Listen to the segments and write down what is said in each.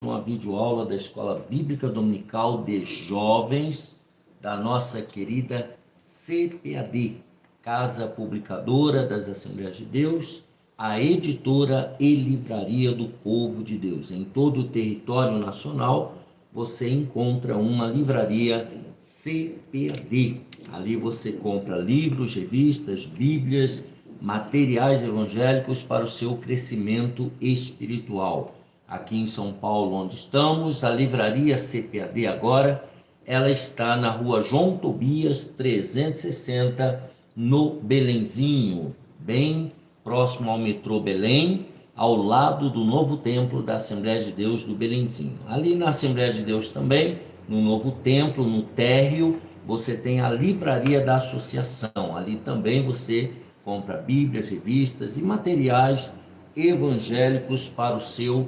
Uma videoaula da Escola Bíblica Dominical de Jovens da nossa querida CPAD, Casa Publicadora das Assembleias de Deus, a editora e livraria do povo de Deus. Em todo o território nacional você encontra uma livraria CPAD. Ali você compra livros, revistas, bíblias, materiais evangélicos para o seu crescimento espiritual. Aqui em São Paulo, onde estamos, a livraria CPAD agora, ela está na rua João Tobias 360, no Belenzinho, bem próximo ao metrô Belém, ao lado do novo templo da Assembleia de Deus do Belenzinho. Ali na Assembleia de Deus também, no novo templo, no térreo, você tem a livraria da associação. Ali também você compra bíblias, revistas e materiais evangélicos para o seu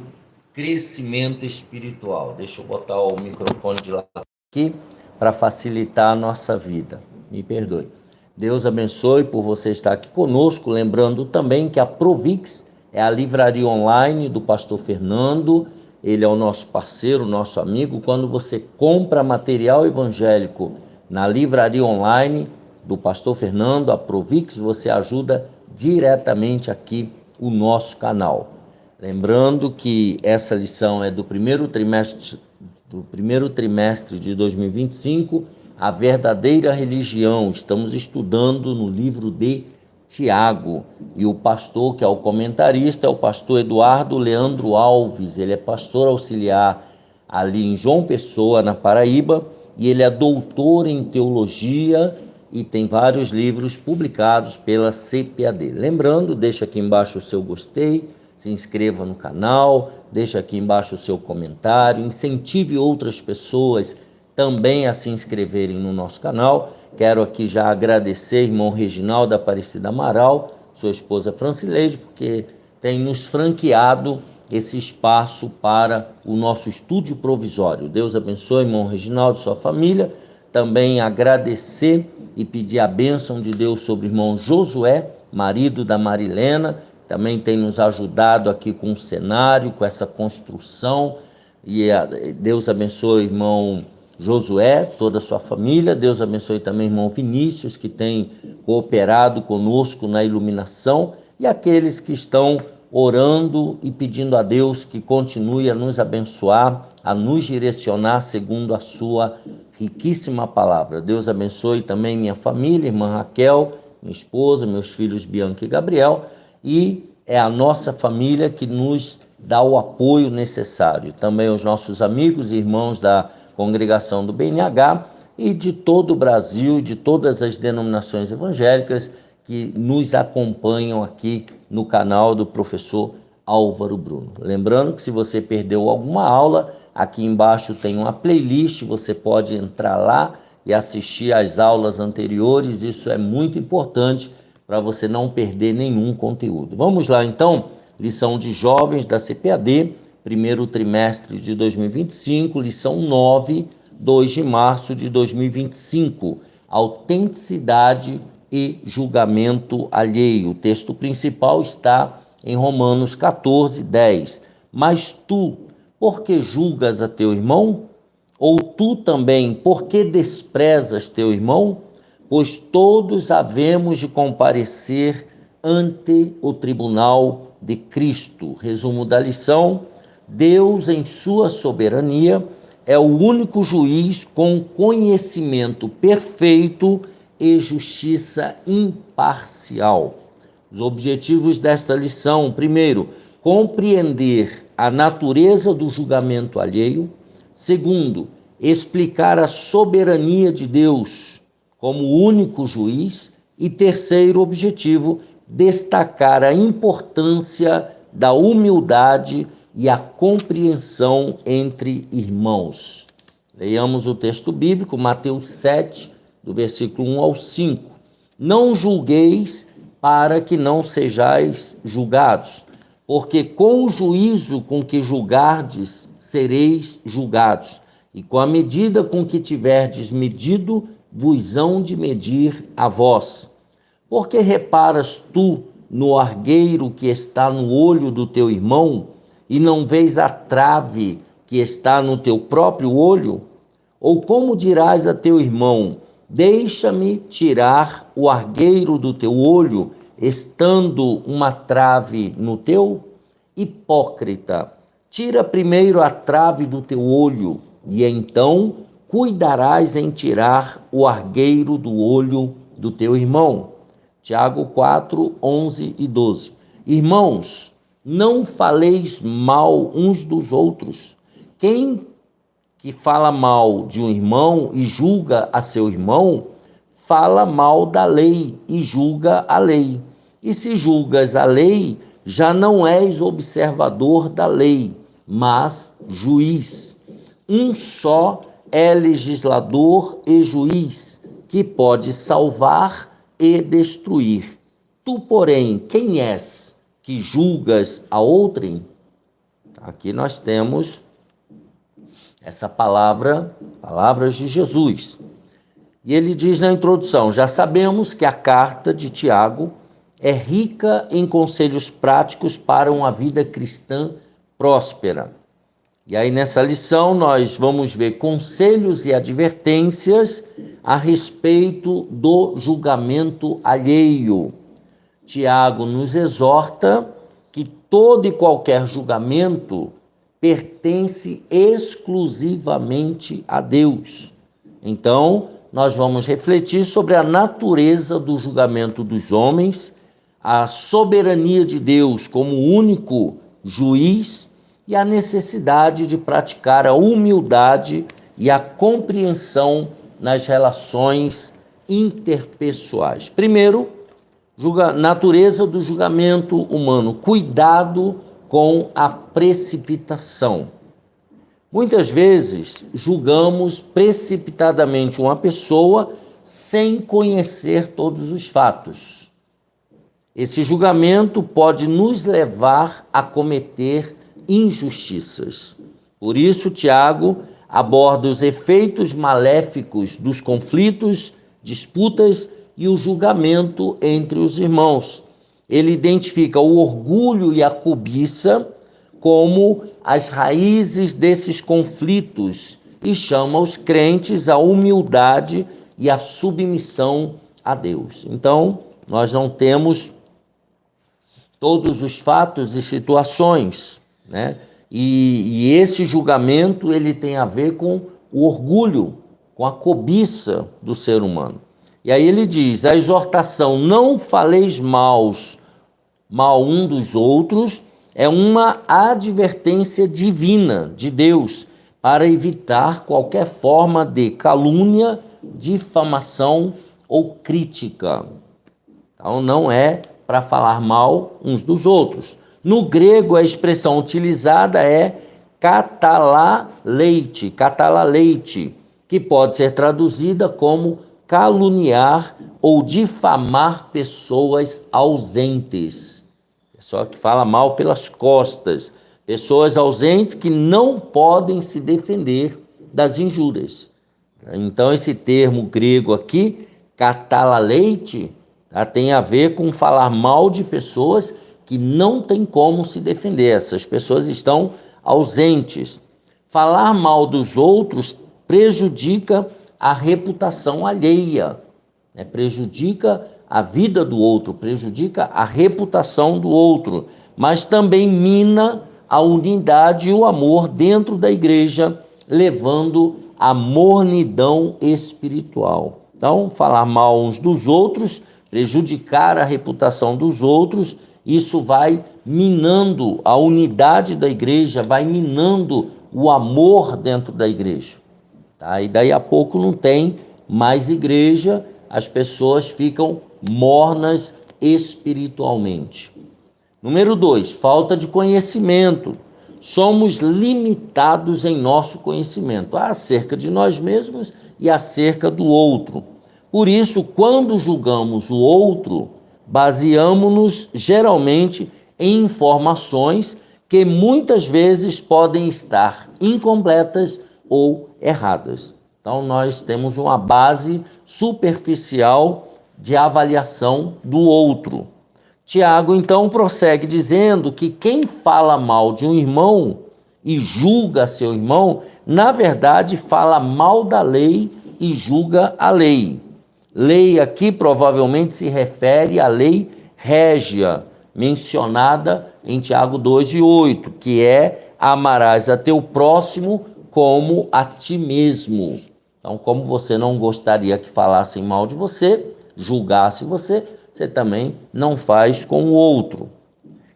crescimento espiritual. Deixa eu botar o microfone de lá aqui para facilitar a nossa vida. Me perdoe. Deus abençoe por você estar aqui conosco. Lembrando também que a Provix é a livraria online do pastor Fernando. Ele é o nosso parceiro, nosso amigo. Quando você compra material evangélico na livraria online do pastor Fernando, a Provix, você ajuda diretamente aqui o nosso canal. Lembrando que essa lição é do primeiro trimestre de 2025, a verdadeira religião. Estamos estudando no livro de Tiago. E o pastor, que é o comentarista, é o pastor Eduardo Leandro Alves. Ele é pastor auxiliar ali em João Pessoa, na Paraíba, e ele é doutor em teologia e tem vários livros publicados pela CPAD. Lembrando, deixa aqui embaixo o seu gostei, se inscreva no canal, deixa aqui embaixo o seu comentário, incentive outras pessoas também a se inscreverem no nosso canal. Quero aqui já agradecer irmão Reginaldo Aparecida Amaral, sua esposa Francileide, porque tem nos franqueado esse espaço para o nosso estúdio provisório. Deus abençoe irmão Reginaldo e sua família. Também agradecer e pedir a bênção de Deus sobre o irmão Josué, marido da Marilena, também tem nos ajudado aqui com o cenário, com essa construção. E Deus abençoe o irmão Josué, toda a sua família. Deus abençoe também o irmão Vinícius, que tem cooperado conosco na iluminação, e aqueles que estão orando e pedindo a Deus que continue a nos abençoar, a nos direcionar segundo a sua riquíssima palavra. Deus abençoe também minha família, irmã Raquel, minha esposa, meus filhos Bianca e Gabriel, e é a nossa família que nos dá o apoio necessário. Também os nossos amigos e irmãos da congregação do BNH e de todo o Brasil, de todas as denominações evangélicas que nos acompanham aqui no canal do professor Álvaro Bruno. Lembrando que se você perdeu alguma aula, aqui embaixo tem uma playlist, você pode entrar lá e assistir às aulas anteriores. Isso é muito importante para você não perder nenhum conteúdo. Vamos lá então, lição de jovens da CPAD, primeiro trimestre de 2025, lição 9, 2 de março de 2025, autenticidade e julgamento alheio. O texto principal está em Romanos 14, 10. Mas tu, por que julgas a teu irmão? Ou tu também, por que desprezas teu irmão? Pois todos havemos de comparecer ante o tribunal de Cristo. Resumo da lição: Deus, em sua soberania, é o único juiz com conhecimento perfeito e justiça imparcial. Os objetivos desta lição: primeiro, compreender a natureza do julgamento alheio. Segundo, explicar a soberania de Deus como único juiz. E terceiro objetivo, destacar a importância da humildade e a compreensão entre irmãos. Leiamos o texto bíblico, Mateus 7, do versículo 1 ao 5. Não julgueis para que não sejais julgados, porque com o juízo com que julgardes, sereis julgados, e com a medida com que tiverdes medido, vos hão de medir a vós. Porque reparas tu no argueiro que está no olho do teu irmão, e não vês a trave que está no teu próprio olho? Ou como dirás a teu irmão: deixa-me tirar o argueiro do teu olho, estando uma trave no teu? Hipócrita, tira primeiro a trave do teu olho, e então cuidarás em tirar o argueiro do olho do teu irmão. Tiago 4, 11 e 12. Irmãos, não faleis mal uns dos outros. Quem que fala mal de um irmão e julga a seu irmão, fala mal da lei e julga a lei. E se julgas a lei, já não és observador da lei, mas juiz. Um só é legislador e juiz, que pode salvar e destruir. Tu, porém, quem és que julgas a outrem? Aqui nós temos essa palavras de Jesus. E ele diz na introdução: já sabemos que a carta de Tiago é rica em conselhos práticos para uma vida cristã próspera. E aí nessa lição nós vamos ver conselhos e advertências a respeito do julgamento alheio. Tiago nos exorta que todo e qualquer julgamento pertence exclusivamente a Deus. Então, nós vamos refletir sobre a natureza do julgamento dos homens, a soberania de Deus como único juiz e a necessidade de praticar a humildade e a compreensão nas relações interpessoais. Primeiro, natureza do julgamento humano, cuidado com a precipitação. Muitas vezes julgamos precipitadamente uma pessoa sem conhecer todos os fatos. Esse julgamento pode nos levar a cometer injustiças. Por isso, Tiago aborda os efeitos maléficos dos conflitos, disputas e o julgamento entre os irmãos. Ele identifica o orgulho e a cobiça como as raízes desses conflitos e chama os crentes à humildade e à submissão a Deus. Então, nós não temos todos os fatos e situações, né? E esse julgamento ele tem a ver com o orgulho, com a cobiça do ser humano. E aí ele diz: a exortação não faleis mal um dos outros é uma advertência divina de Deus para evitar qualquer forma de calúnia, difamação ou crítica. Então não é para falar mal uns dos outros. No grego a expressão utilizada é katalaleite, que pode ser traduzida como caluniar ou difamar pessoas ausentes. Pessoa que fala mal pelas costas, pessoas ausentes que não podem se defender das injúrias. Então esse termo grego aqui, katalaleite, tem a ver com falar mal de pessoas que não têm como se defender. Essas pessoas estão ausentes. Falar mal dos outros prejudica a reputação alheia, né? Prejudica a vida do outro, prejudica a reputação do outro, mas também mina a unidade e o amor dentro da igreja, levando à mornidão espiritual. Então, falar mal uns dos outros, prejudicar a reputação dos outros, isso vai minando a unidade da igreja, vai minando o amor dentro da igreja. Tá? E daí a pouco não tem mais igreja, as pessoas ficam mornas espiritualmente. Número 2, falta de conhecimento. Somos limitados em nosso conhecimento acerca de nós mesmos e acerca do outro. Por isso, quando julgamos o outro, baseamos-nos geralmente em informações que muitas vezes podem estar incompletas ou erradas. Então, nós temos uma base superficial de avaliação do outro. Tiago, então, prossegue dizendo que quem fala mal de um irmão e julga seu irmão, na verdade fala mal da lei e julga a lei. Lei aqui provavelmente se refere à lei régia, mencionada em Tiago 2:8, que é: amarás a teu próximo como a ti mesmo. Então, como você não gostaria que falassem mal de você, julgasse você, você também não faz com o outro.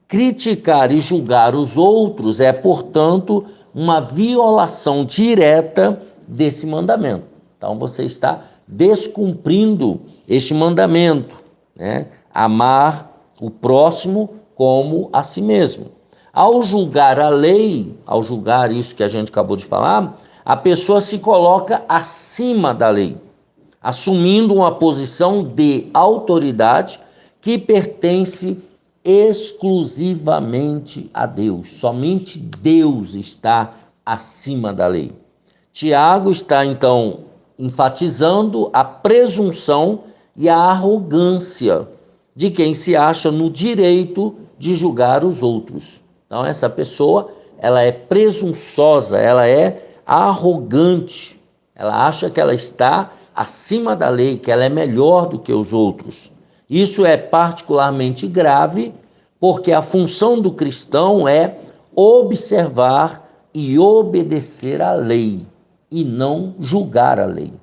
Criticar e julgar os outros é, portanto, uma violação direta desse mandamento. Então, você está descumprindo este mandamento, né? Amar o próximo como a si mesmo. Ao julgar a lei, ao julgar isso que a gente acabou de falar, a pessoa se coloca acima da lei, assumindo uma posição de autoridade que pertence exclusivamente a Deus. Somente Deus está acima da lei. Tiago está, então, enfatizando a presunção e a arrogância de quem se acha no direito de julgar os outros. Então, essa pessoa, ela é presunçosa, ela é arrogante, ela acha que ela está acima da lei, que ela é melhor do que os outros. Isso é particularmente grave, porque a função do cristão é observar e obedecer à lei, e não julgar a lei.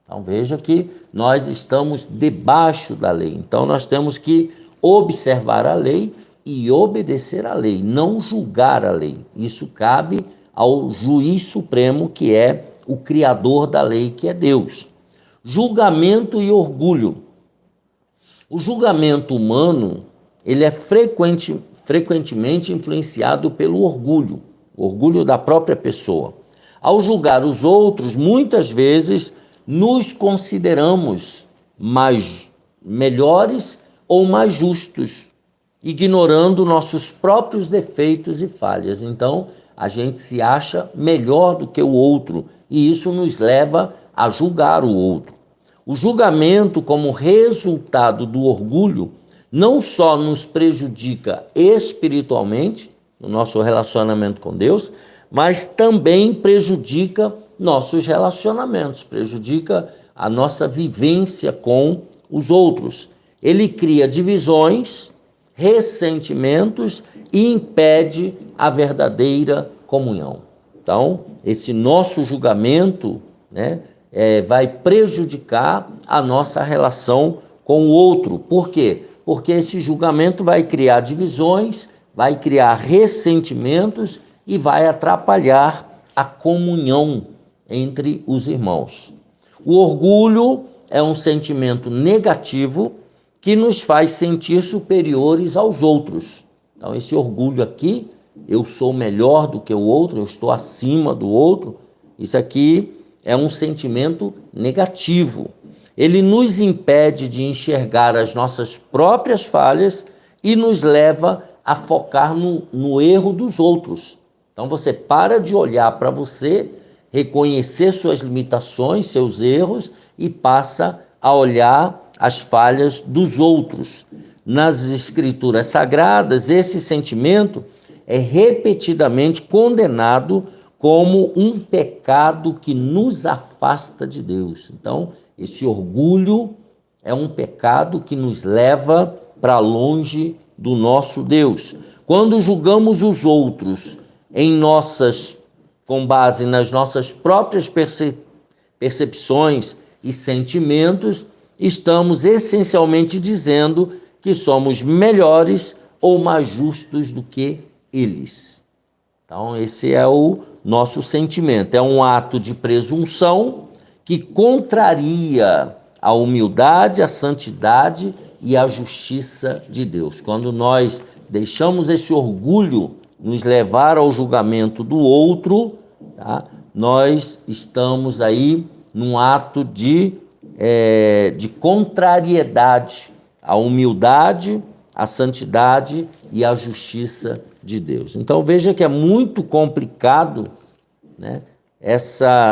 Então veja que nós estamos debaixo da lei, então nós temos que observar a lei e obedecer à lei, não julgar a lei. Isso cabe ao juiz supremo, que é o criador da lei, que é Deus. Julgamento e orgulho. O julgamento humano, ele é frequentemente influenciado pelo orgulho, o orgulho da própria pessoa. Ao julgar os outros, muitas vezes nos consideramos mais melhores ou mais justos, ignorando nossos próprios defeitos e falhas. Então, a gente se acha melhor do que o outro, e isso nos leva a julgar o outro. O julgamento, como resultado do orgulho, não só nos prejudica espiritualmente, no nosso relacionamento com Deus, mas também prejudica nossos relacionamentos, prejudica a nossa vivência com os outros. Ele cria divisões, ressentimentos e impede a verdadeira comunhão. Então, esse nosso julgamento, né, vai prejudicar a nossa relação com o outro. Por quê? Porque esse julgamento vai criar divisões, vai criar ressentimentos e vai atrapalhar a comunhão entre os irmãos. O orgulho é um sentimento negativo que nos faz sentir superiores aos outros. Então, esse orgulho aqui, eu sou melhor do que o outro, eu estou acima do outro, isso aqui é um sentimento negativo. Ele nos impede de enxergar as nossas próprias falhas e nos leva a focar no erro dos outros. Então você para de olhar para você, reconhecer suas limitações, seus erros, e passa a olhar as falhas dos outros. Nas Escrituras Sagradas, esse sentimento é repetidamente condenado como um pecado que nos afasta de Deus. Então, esse orgulho é um pecado que nos leva para longe do nosso Deus. Quando julgamos os outros com base nas nossas próprias percepções e sentimentos, estamos essencialmente dizendo que somos melhores ou mais justos do que eles. Então, esse é o nosso sentimento. É um ato de presunção que contraria a humildade, a santidade e a justiça de Deus. Quando nós deixamos esse orgulho nos levar ao julgamento do outro, tá? Nós estamos aí num ato de contrariedade à humildade, à santidade e à justiça de Deus. Então veja que é muito complicado, né,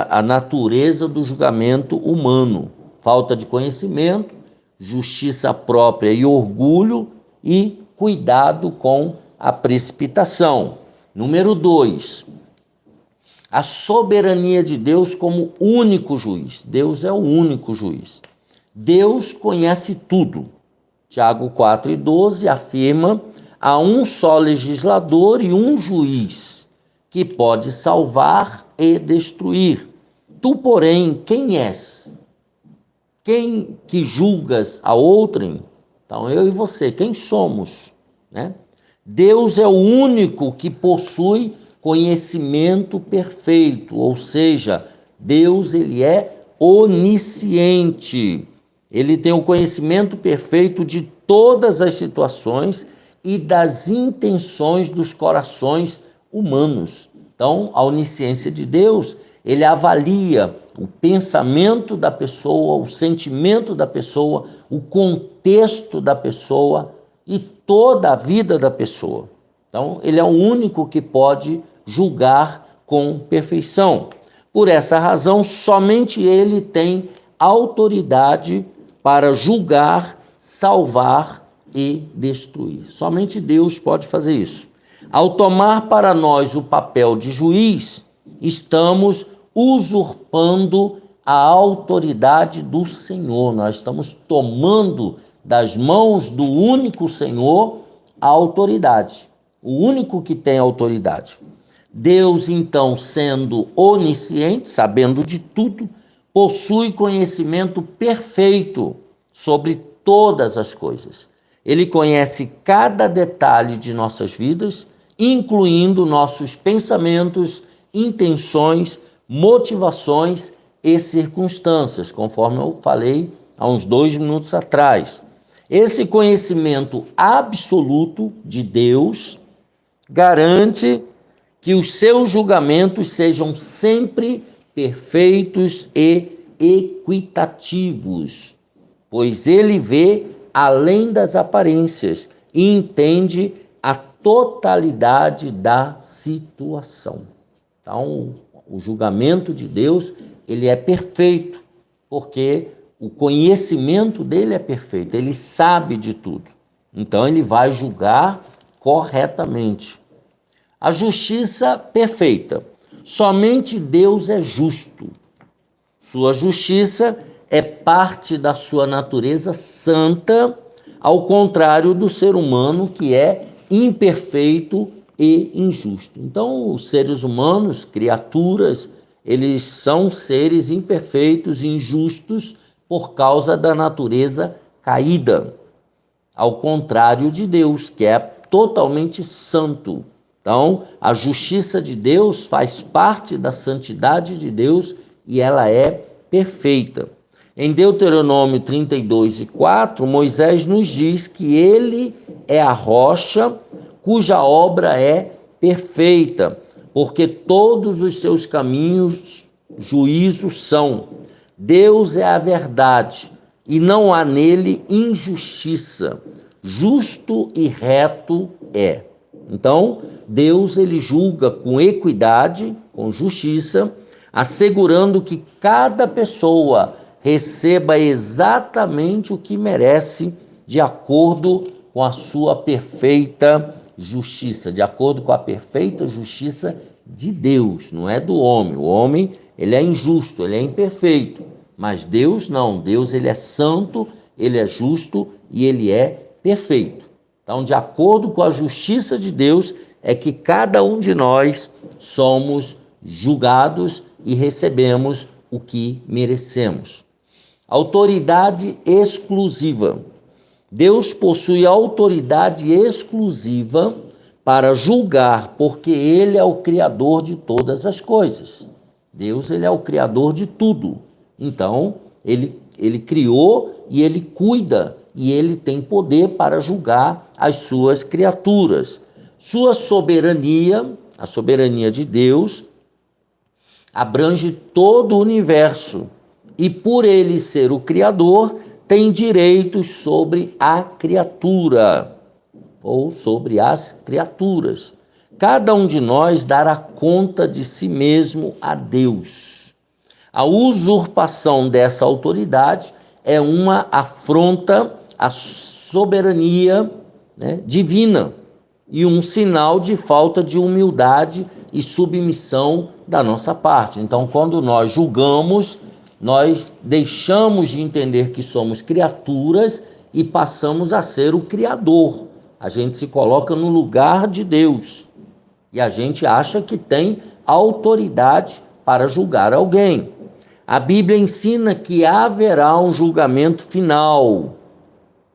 a natureza do julgamento humano. Falta de conhecimento, justiça própria e orgulho, e cuidado com a precipitação. Número 2, A soberania de Deus como único juiz. Deus é o único juiz. Deus conhece tudo. Tiago 4:12 afirma: há um só legislador e um juiz, que pode salvar e destruir. Tu, porém, quem és? Quem que julgas a outrem? Então, eu e você, quem somos? Né? Deus é o único que possui conhecimento perfeito, ou seja, Deus ele é onisciente. Ele tem o conhecimento perfeito de todas as situações e das intenções dos corações humanos. Então, a onisciência de Deus, ele avalia o pensamento da pessoa, o sentimento da pessoa, o contexto da pessoa e toda a vida da pessoa. Então, ele é o único que pode julgar com perfeição. Por essa razão, somente ele tem autoridade para julgar, salvar e destruir. Somente Deus pode fazer isso. Ao tomar para nós o papel de juiz, estamos usurpando a autoridade do Senhor. Nós estamos tomando das mãos do único Senhor a autoridade. O único que tem autoridade. Deus, então, sendo onisciente, sabendo de tudo, possui conhecimento perfeito sobre todas as coisas. Ele conhece cada detalhe de nossas vidas, incluindo nossos pensamentos, intenções, motivações e circunstâncias, conforme eu falei há uns 2 minutos atrás. Esse conhecimento absoluto de Deus garante que os seus julgamentos sejam sempre perfeitos e equitativos, pois ele vê além das aparências e entende a totalidade da situação. Então, o julgamento de Deus, ele é perfeito, porque o conhecimento dele é perfeito, ele sabe de tudo. Então, ele vai julgar corretamente. A justiça perfeita. Somente Deus é justo. Sua justiça é parte da sua natureza santa, ao contrário do ser humano, que é imperfeito e injusto. Então, os seres humanos, criaturas, eles são seres imperfeitos e injustos por causa da natureza caída, ao contrário de Deus, que é totalmente santo. Então, a justiça de Deus faz parte da santidade de Deus e ela é perfeita. Em Deuteronômio 32:4, Moisés nos diz que ele é a rocha cuja obra é perfeita, porque todos os seus caminhos juízos são. Deus é a verdade e não há nele injustiça. Justo e reto é. Então, Deus ele julga com equidade, com justiça, assegurando que cada pessoa receba exatamente o que merece de acordo com a sua perfeita justiça, de acordo com a perfeita justiça de Deus, não é do homem. O homem, ele é injusto, ele é imperfeito, mas Deus não. Deus, ele é santo, ele é justo e ele é perfeito. Então, de acordo com a justiça de Deus, é que cada um de nós somos julgados e recebemos o que merecemos. Autoridade exclusiva. Deus possui autoridade exclusiva para julgar, porque ele é o criador de todas as coisas. Deus, ele é o criador de tudo. Então, ele criou e ele cuida e ele tem poder para julgar as suas criaturas. Sua soberania, a soberania de Deus, abrange todo o universo e por ele ser o criador, tem direitos sobre a criatura ou sobre as criaturas. Cada um de nós dará conta de si mesmo a Deus. A usurpação dessa autoridade é uma afronta à soberania divina e um sinal de falta de humildade e submissão da nossa parte. Então, quando nós julgamos, nós deixamos de entender que somos criaturas e passamos a ser o Criador. A gente se coloca no lugar de Deus e a gente acha que tem autoridade para julgar alguém. A Bíblia ensina que haverá um julgamento final.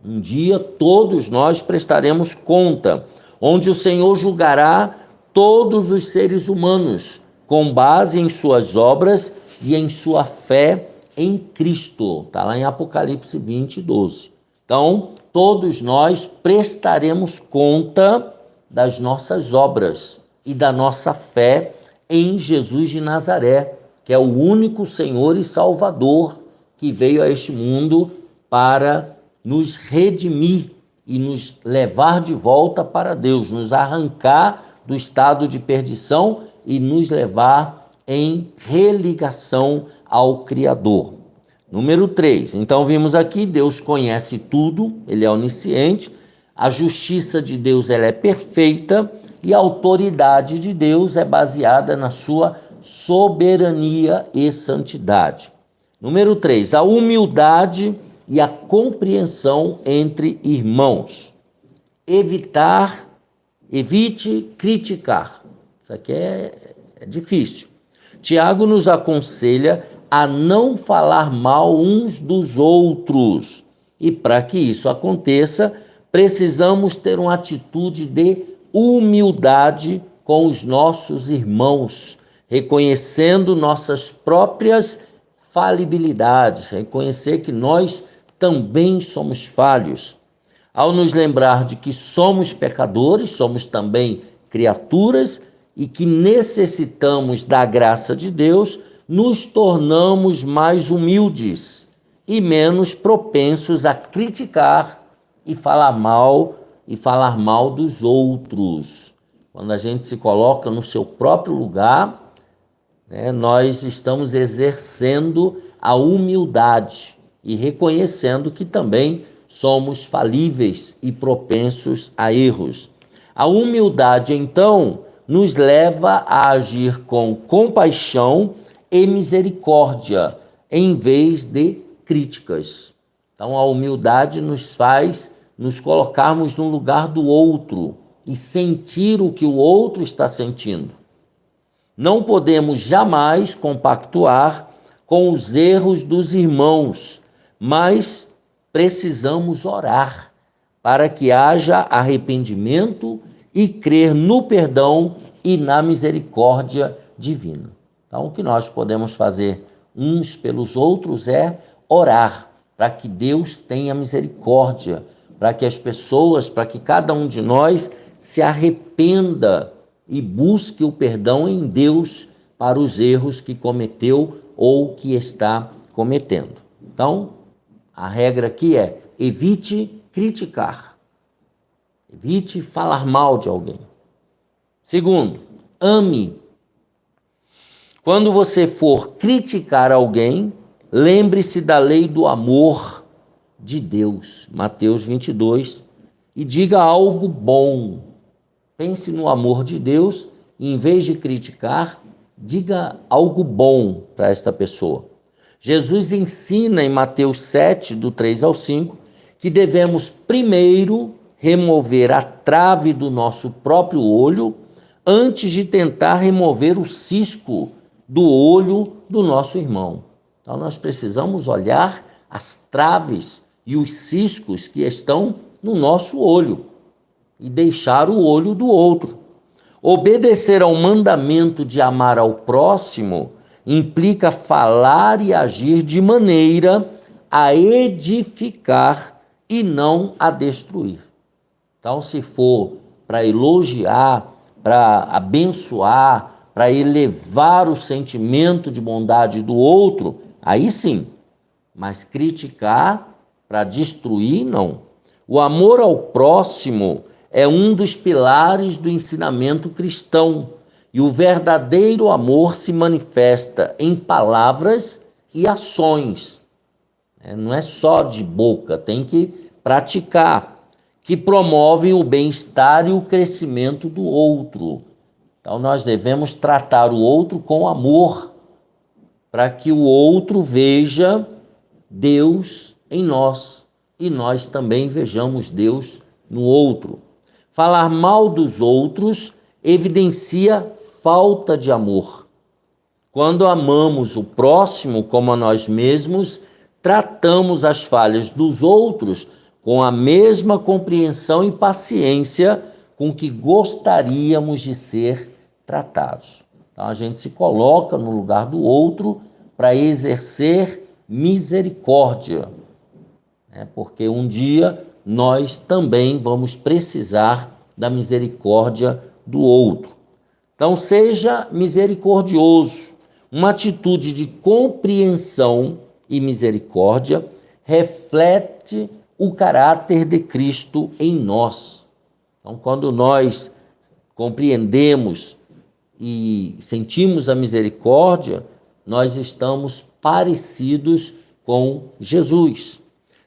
Um dia todos nós prestaremos conta, onde o Senhor julgará todos os seres humanos com base em suas obras e em sua fé em Cristo. Está lá em Apocalipse 20, 12. Então, todos nós prestaremos conta das nossas obras e da nossa fé em Jesus de Nazaré, que é o único Senhor e Salvador que veio a este mundo para nos redimir e nos levar de volta para Deus, nos arrancar do estado de perdição e nos levar em religação ao Criador. Número 3, então vimos aqui, Deus conhece tudo, Ele é onisciente, a justiça de Deus ela é perfeita e a autoridade de Deus é baseada na sua soberania e santidade. Número 3, a humildade e a compreensão entre irmãos. Evite criticar. Isso aqui é difícil. Tiago nos aconselha a não falar mal uns dos outros. E para que isso aconteça, precisamos ter uma atitude de humildade com os nossos irmãos, reconhecendo nossas próprias falibilidades, reconhecer que nós também somos falhos. Ao nos lembrar de que somos pecadores, somos também criaturas e que necessitamos da graça de Deus, nos tornamos mais humildes e menos propensos a criticar e falar mal dos outros. Quando a gente se coloca no seu próprio lugar, nós estamos exercendo a humildade e reconhecendo que também somos falíveis e propensos a erros. A humildade, então, nos leva a agir com compaixão e misericórdia, em vez de críticas. Então, a humildade nos faz nos colocarmos no lugar do outro e sentir o que o outro está sentindo. Não podemos jamais compactuar com os erros dos irmãos, mas precisamos orar para que haja arrependimento e crer no perdão e na misericórdia divina. Então, o que nós podemos fazer uns pelos outros é orar para que Deus tenha misericórdia, para que as pessoas, para que cada um de nós se arrependa e busque o perdão em Deus para os erros que cometeu ou que está cometendo. Então, a regra aqui é: evite criticar, evite falar mal de alguém. Segundo, ame. Quando você for criticar alguém, lembre-se da lei do amor de Deus, Mateus 22, e diga algo bom. Pense no amor de Deus e, em vez de criticar, diga algo bom para esta pessoa. Jesus ensina em Mateus 7, do 3 ao 5, que devemos primeiro remover a trave do nosso próprio olho antes de tentar remover o cisco do olho do nosso irmão. Então, nós precisamos olhar as traves e os ciscos que estão no nosso olho e deixar o olho do outro. Obedecer ao mandamento de amar ao próximo implica falar e agir de maneira a edificar e não a destruir. Então, se for para elogiar, para abençoar, para elevar o sentimento de bondade do outro, aí sim. Mas criticar para destruir, não. O amor ao próximo é um dos pilares do ensinamento cristão, e o verdadeiro amor se manifesta em palavras e ações. Não é só de boca, tem que praticar, que promovem o bem-estar e o crescimento do outro. Então nós devemos tratar o outro com amor, para que o outro veja Deus em nós e nós também vejamos Deus no outro. Falar mal dos outros evidencia falta de amor. Quando amamos o próximo como a nós mesmos, tratamos as falhas dos outros com a mesma compreensão e paciência com que gostaríamos de ser tratados. Então a gente se coloca no lugar do outro para exercer misericórdia, porque um dia nós também vamos precisar da misericórdia do outro. Então seja misericordioso. Uma atitude de compreensão e misericórdia reflete o caráter de Cristo em nós. Então, quando nós compreendemos e sentimos a misericórdia, nós estamos parecidos com Jesus.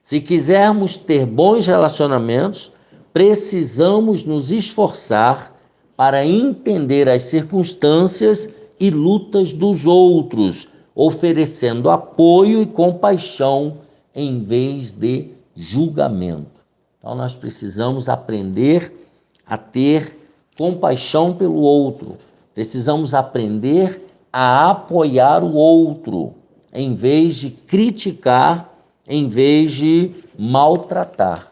Se quisermos ter bons relacionamentos, precisamos nos esforçar para entender as circunstâncias e lutas dos outros, oferecendo apoio e compaixão em vez de julgamento. Então nós precisamos aprender a ter compaixão pelo outro, precisamos aprender a apoiar o outro, em vez de criticar, em vez de maltratar.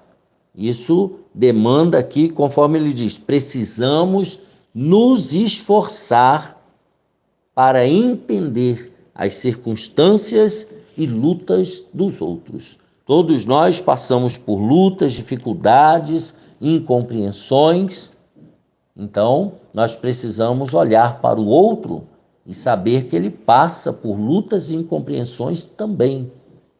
Isso demanda aqui, conforme ele diz, precisamos nos esforçar para entender as circunstâncias e lutas dos outros. Todos nós passamos por lutas, dificuldades, incompreensões. Então, nós precisamos olhar para o outro e saber que ele passa por lutas e incompreensões também.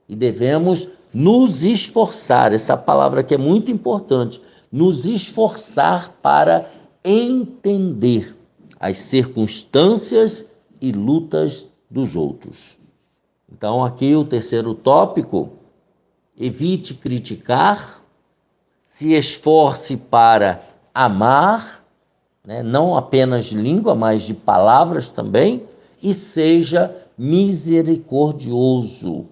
E devemos nos esforçar, essa palavra aqui é muito importante, nos esforçar para entender as circunstâncias e lutas dos outros. Então, aqui o terceiro tópico: evite criticar, se esforce para amar, não apenas de língua, mas de palavras também, e seja misericordioso.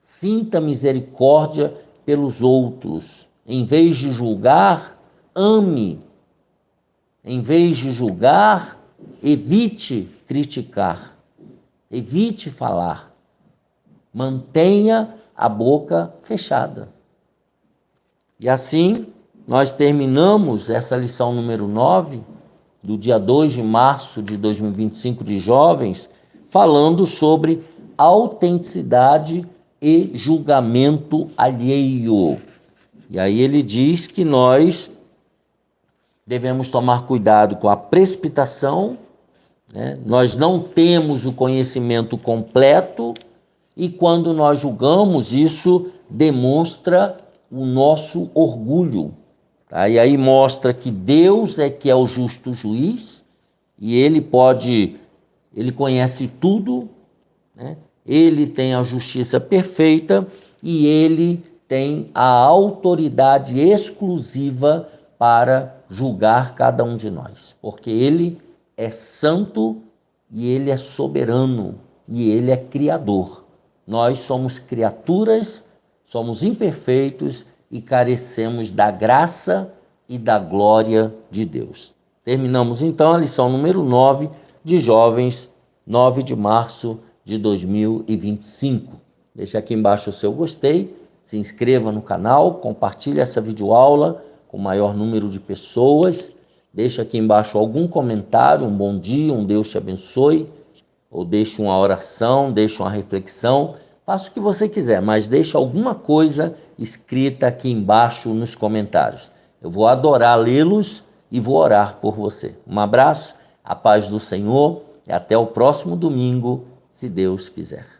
Sinta misericórdia pelos outros. Em vez de julgar, ame. Em vez de julgar, evite criticar, evite falar, mantenha a boca fechada. E assim, nós terminamos essa lição número 9, do dia 2 de março de 2025 de jovens, falando sobre autenticidade e julgamento alheio. E aí ele diz que nós devemos tomar cuidado com a precipitação, nós não temos o conhecimento completo e quando nós julgamos, isso demonstra o nosso orgulho. Tá? E aí mostra que Deus é que é o justo juiz e ele conhece tudo, ele tem a justiça perfeita e ele tem a autoridade exclusiva para julgar cada um de nós, porque ele é santo e ele é soberano e ele é criador. Nós somos criaturas, somos imperfeitos e carecemos da graça e da glória de Deus. Terminamos então a lição número 9 de jovens, 9 de março de 2025. Deixa aqui embaixo o seu gostei, se inscreva no canal, compartilhe essa videoaula com o maior número de pessoas. Deixa aqui embaixo algum comentário, um bom dia, um Deus te abençoe, ou deixe uma oração, deixe uma reflexão, faça o que você quiser, mas deixe alguma coisa escrita aqui embaixo nos comentários. Eu vou adorar lê-los e vou orar por você. Um abraço, a paz do Senhor e até o próximo domingo, se Deus quiser.